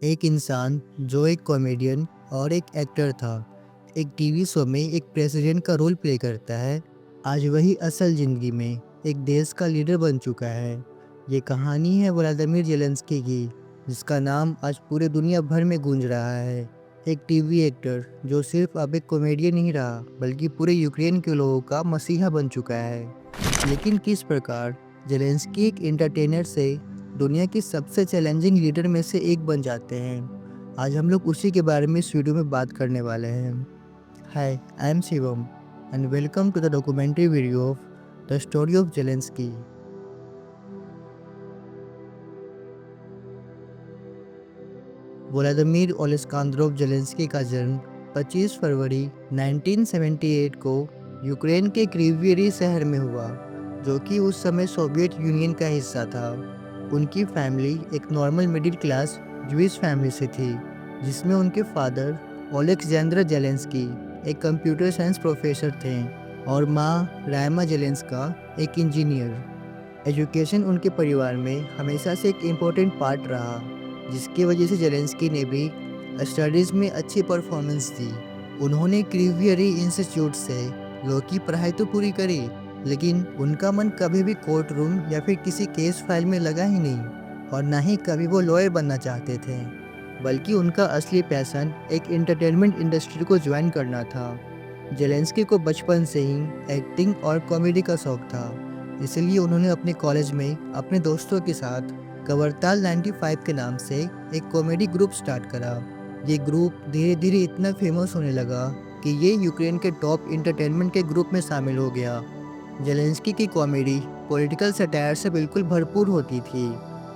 एक इंसान जो एक कॉमेडियन और एक एक्टर था, एक टीवी शो में एक प्रेसिडेंट का रोल प्ले करता है, आज वही असल ज़िंदगी में एक देश का लीडर बन चुका है। ये कहानी है व्लादिमीर ज़ेलेंस्की की, जिसका नाम आज पूरे दुनिया भर में गूंज रहा है। एक टीवी एक्टर जो सिर्फ अब एक कॉमेडियन नहीं रहा, बल्कि पूरे यूक्रेन के लोगों का मसीहा बन चुका है। लेकिन किस प्रकार ज़ेलेंस्की एक एंटरटेनर से दुनिया की सबसे चैलेंजिंग लीडर में से एक बन जाते हैं। आज हम लोग उसी के बारे में इस वीडियो में बात करने वाले हैं। Hi, I am Shivam and welcome to the documentary video of the story of Zelensky. Vladimir Oleksandrov Zelensky का जन्म 25 फरवरी 1978 को यूक्रेन के क्रीवियरी शहर में हुआ, जो कि उस समय सोवियत यूनियन का हिस्सा था। उनकी फैमिली एक normal middle class Jewish family से थी, जिसमें उनके फादर ओलेक्जेंद्र ज़ेलेंस्की एक कंप्यूटर साइंस प्रोफेसर थे और माँ रायमा ज़ेलेंस्का एक इंजीनियर। एजुकेशन उनके परिवार में हमेशा से एक इम्पोर्टेंट पार्ट रहा, जिसकी वजह से ज़ेलेंस्की ने भी स्टडीज़ में अच्छी परफॉर्मेंस दी। उन्होंने क्रीवियरी इंस्टीट्यूट से लॉ की पढ़ाई तो पूरी करी, लेकिन उनका मन कभी भी कोर्ट रूम या फिर किसी केस फाइल में लगा ही नहीं, और ना ही कभी वो लॉयर बनना चाहते थे, बल्कि उनका असली पैशन एक एंटरटेनमेंट इंडस्ट्री को ज्वाइन करना था। ज़ेलेंस्की को बचपन से ही एक्टिंग और कॉमेडी का शौक था, इसलिए उन्होंने अपने कॉलेज में अपने दोस्तों के साथ कवरताल 95 के नाम से एक कॉमेडी ग्रुप स्टार्ट करा। ये ग्रुप धीरे धीरे इतना फेमस होने लगा कि ये यूक्रेन के टॉप इंटरटेनमेंट के ग्रुप में शामिल हो गया। ज़ेलेंस्की की कॉमेडी पॉलिटिकल सटायर से बिल्कुल भरपूर होती थी।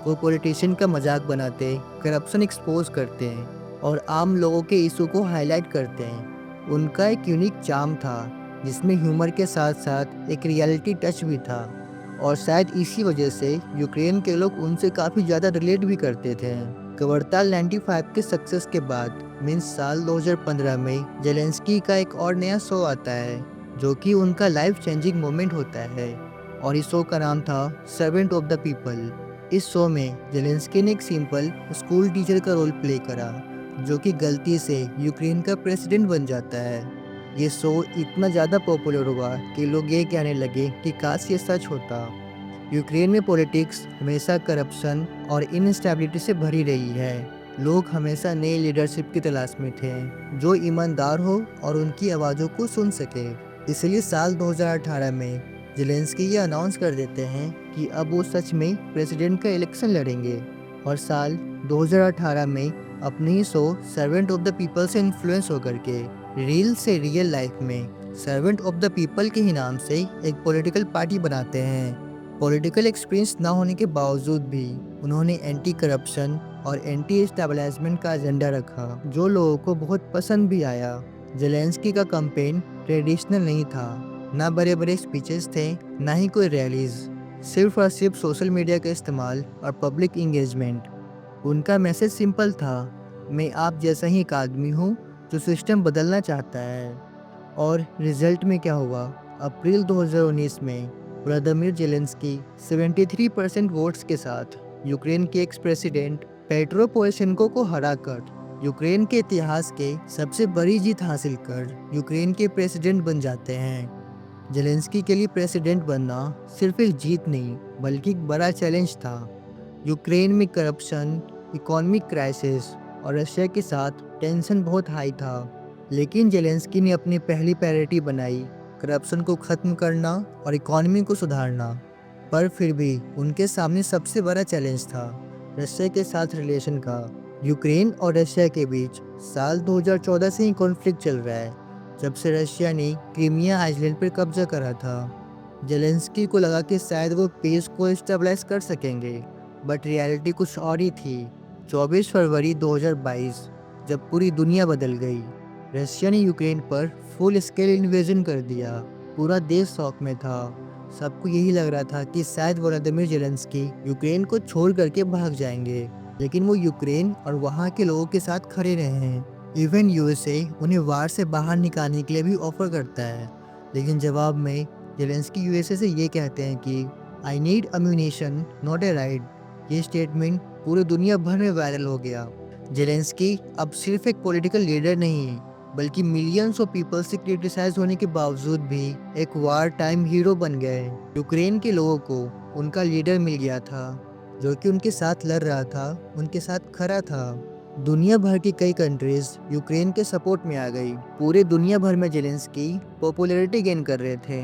वो पॉलिटिशियन का मजाक बनाते, करप्शन एक्सपोज करते हैं और आम लोगों के इशू को हाईलाइट करते हैं। उनका एक यूनिक चार्म था, जिसमें ह्यूमर के साथ साथ एक रियलिटी टच भी था, और शायद इसी वजह से यूक्रेन के लोग उनसे काफ़ी ज़्यादा रिलेट भी करते थे। कवरताल 95 के सक्सेस के बाद मीन्स साल 2015 में ज़ेलेंस्की का एक और नया शो आता है, जो कि उनका लाइफ चेंजिंग मोमेंट होता है, और इस शो का नाम था सर्वेंट ऑफ द पीपल। इस शो में ज़ेलेंस्की ने एक सिंपल स्कूल टीचर का रोल प्ले करा, जो कि गलती से यूक्रेन का प्रेसिडेंट बन जाता है। ये शो इतना ज़्यादा पॉपुलर हुआ कि लोग ये कहने लगे कि काश ये सच होता। यूक्रेन में पॉलिटिक्स हमेशा करप्शन और इनस्टेबिलिटी से भरी रही है। लोग हमेशा नई लीडरशिप की तलाश में थे, जो ईमानदार हो और उनकी आवाज़ों को सुन सके। इसलिए साल 2018 में ज़ेलेंस्की ये अनाउंस कर देते हैं कि अब वो सच में प्रेसिडेंट का इलेक्शन लड़ेंगे, और साल 2018 में अपने ही show servant of the people से इन्फ्लुएंस होकर के रील से रियल लाइफ में सर्वेंट ऑफ द पीपल के ही नाम से एक पॉलिटिकल पार्टी बनाते हैं। पॉलिटिकल एक्सपीरियंस ना होने के बावजूद भी उन्होंने एंटी करप्शन और एंटी एस्टेब्लिशमेंट का एजेंडा रखा, जो लोगों को बहुत पसंद भी आया। ज़ेलेंस्की का कैंपेन ट्रेडिशनल नहीं था, ना बड़े बड़े स्पीचेस थे, ना ही कोई रैलीज, सिर्फ और सिर्फ सोशल मीडिया का इस्तेमाल और पब्लिक इंगेजमेंट। उनका मैसेज सिंपल था, मैं आप जैसा ही एक आदमी हूँ जो सिस्टम बदलना चाहता है। और रिजल्ट में क्या हुआ? अप्रैल 2019 में व्लादिमीर ज़ेलेंस्की 73% वोट्स के साथ यूक्रेन के एक्स प्रेसिडेंट पेट्रो पोरोशेंको को हराकर यूक्रेन के इतिहास के सबसे बड़ी जीत हासिल कर यूक्रेन के प्रेसिडेंट बन जाते हैं। ज़ेलेंस्की के लिए प्रेसिडेंट बनना सिर्फ एक जीत नहीं, बल्कि एक बड़ा चैलेंज था। यूक्रेन में करप्शन, इकोनॉमिक क्राइसिस और रशिया के साथ टेंशन बहुत हाई था, लेकिन ज़ेलेंस्की ने अपनी पहली प्रायोरिटी बनाई करप्शन को ख़त्म करना और इकोनॉमी को सुधारना। पर फिर भी उनके सामने सबसे बड़ा चैलेंज था रशिया के साथ रिलेशन का। यूक्रेन और रशिया के बीच साल 2014 से ही कॉन्फ्लिक्ट चल रहा है, जब से रशिया ने क्रीमिया आइलैंड पर कब्जा करा था। ज़ेलेंस्की को लगा कि शायद वो पीस को स्टेबलाइज कर सकेंगे, बट रियलिटी कुछ और ही थी। 24 फरवरी 2022 जब पूरी दुनिया बदल गई। रशिया ने यूक्रेन पर फुल स्केल इन्वेजन कर दिया। पूरा देश शॉक में था। सबको यही लग रहा था कि शायद व्लादिमीर ज़ेलेंस्की यूक्रेन को छोड़ करके भाग जाएंगे, लेकिन वो यूक्रेन और वहाँ के लोगों के साथ खड़े रहे हैं। इवन यूएसए उन्हें वार से बाहर निकालने के लिए भी ऑफर करता है, लेकिन जवाब में ज़ेलेंस्की यूएसए से ये कहते हैं कि I need ammunition not a ride. ये स्टेटमेंट पूरी दुनिया भर में वायरल हो गया। जेलेंस्की अब सिर्फ एक पॉलिटिकल लीडर नहीं है, बल्कि मिलियंस ऑफ पीपल से क्रिटिसाइज होने के बावजूद भी एक वार टाइम हीरो बन गए। यूक्रेन के लोगों को उनका लीडर मिल गया था, जो कि उनके साथ लड़ रहा था, उनके साथ खड़ा था। दुनिया भर की कई कंट्रीज यूक्रेन के सपोर्ट में आ गई। पूरे दुनिया भर में जेलेंस्की पॉपुलैरिटी गेन कर रहे थे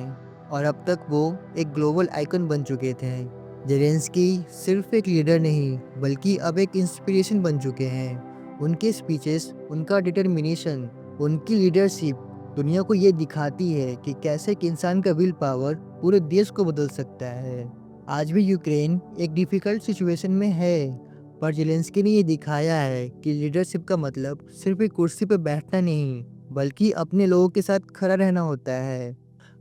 और अब तक वो एक ग्लोबल आइकन बन चुके थे। जेलेंस्की सिर्फ एक लीडर नहीं, बल्कि अब एक इंस्पिरेशन बन चुके हैं। उनके स्पीचेस, उनका डिटर्मिनेशन, उनकी लीडरशिप दुनिया को ये दिखाती है कि कैसे एक इंसान का विल पावर पूरे देश को बदल सकता है। आज भी यूक्रेन एक डिफिकल्ट सिचुएशन में है, पर जेलेंस्की ने ये दिखाया है कि लीडरशिप का मतलब सिर्फ एक कुर्सी पर बैठना नहीं, बल्कि अपने लोगों के साथ खड़ा रहना होता है।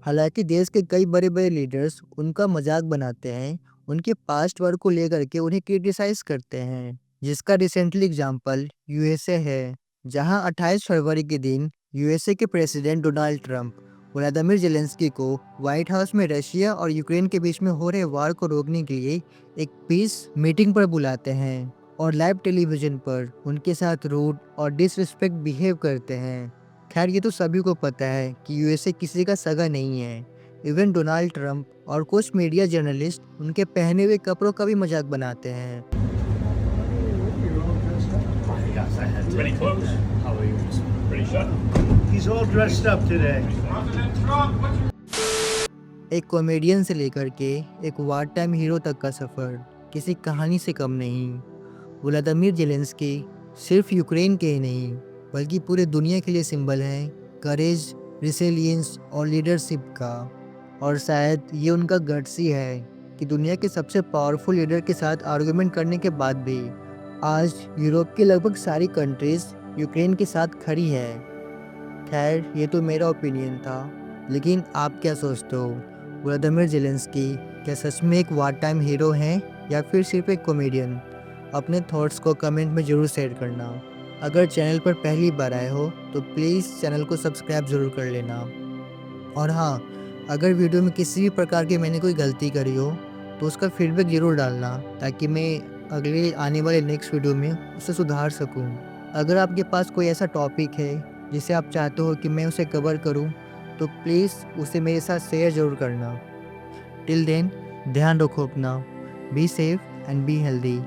हालांकि देश के कई बड़े बड़े लीडर्स उनका मजाक बनाते हैं, उनके पास्ट वर्क को लेकर के उन्हें क्रिटिसाइज करते हैं, जिसका रिसेंटली एग्जाम्पल यूएसए है, जहां 28 फरवरी के दिन यूएसए के president Donald Trump Vladimir Zelensky को व्हाइट हाउस में रशिया और यूक्रेन के बीच में हो रहे वार को रोकने के लिए एक पीस मीटिंग पर बुलाते हैं और लाइव टेलीविजन पर उनके साथ रूड और डिसरिस्पेक्ट बिहेव करते हैं। खैर, ये तो सभी को पता है कि यूएसए किसी का सगा नहीं है। इवन डोनाल्ड ट्रंप और कुछ मीडिया जर्नलिस्ट उनके पहने हुए कपड़ों का भी मजाक बनाते हैं। Pretty close. How are you? Pretty sharp. He's all dressed up today. एक कॉमेडियन से लेकर के एक वार टाइम हीरो तक का सफ़र किसी कहानी से कम नहीं। व्लादिमीर जेलेंस्की सिर्फ यूक्रेन के ही नहीं, बल्कि पूरे दुनिया के लिए सिंबल है करेज, रिसिलियंस और लीडरशिप का। और शायद ये उनका गट्स ही है कि दुनिया के सबसे पावरफुल लीडर के साथ आर्गुमेंट करने के बाद भी आज यूरोप की लगभग सारी कंट्रीज यूक्रेन के साथ खड़ी है। खैर, ये तो मेरा ओपिनियन था, लेकिन आप क्या सोचते हो? व्लादिमीर जेलेंस्की क्या सच में एक वार टाइम हीरो हैं या फिर सिर्फ एक कॉमेडियन? अपने थॉट्स को कमेंट में ज़रूर शेयर करना। अगर चैनल पर पहली बार आए हो तो प्लीज़ चैनल को सब्सक्राइब ज़रूर कर लेना। और हाँ, अगर वीडियो में किसी भी प्रकार की मैंने कोई गलती करी हो तो उसका फीडबैक ज़रूर डालना, ताकि मैं अगले आने वाले नेक्स्ट वीडियो में उसे सुधार सकूं। अगर आपके पास कोई ऐसा टॉपिक है जिसे आप चाहते हो कि मैं उसे कवर करूं, तो प्लीज़ उसे मेरे साथ शेयर ज़रूर करना। टिल देन, ध्यान रखो अपना। Be safe and be healthy.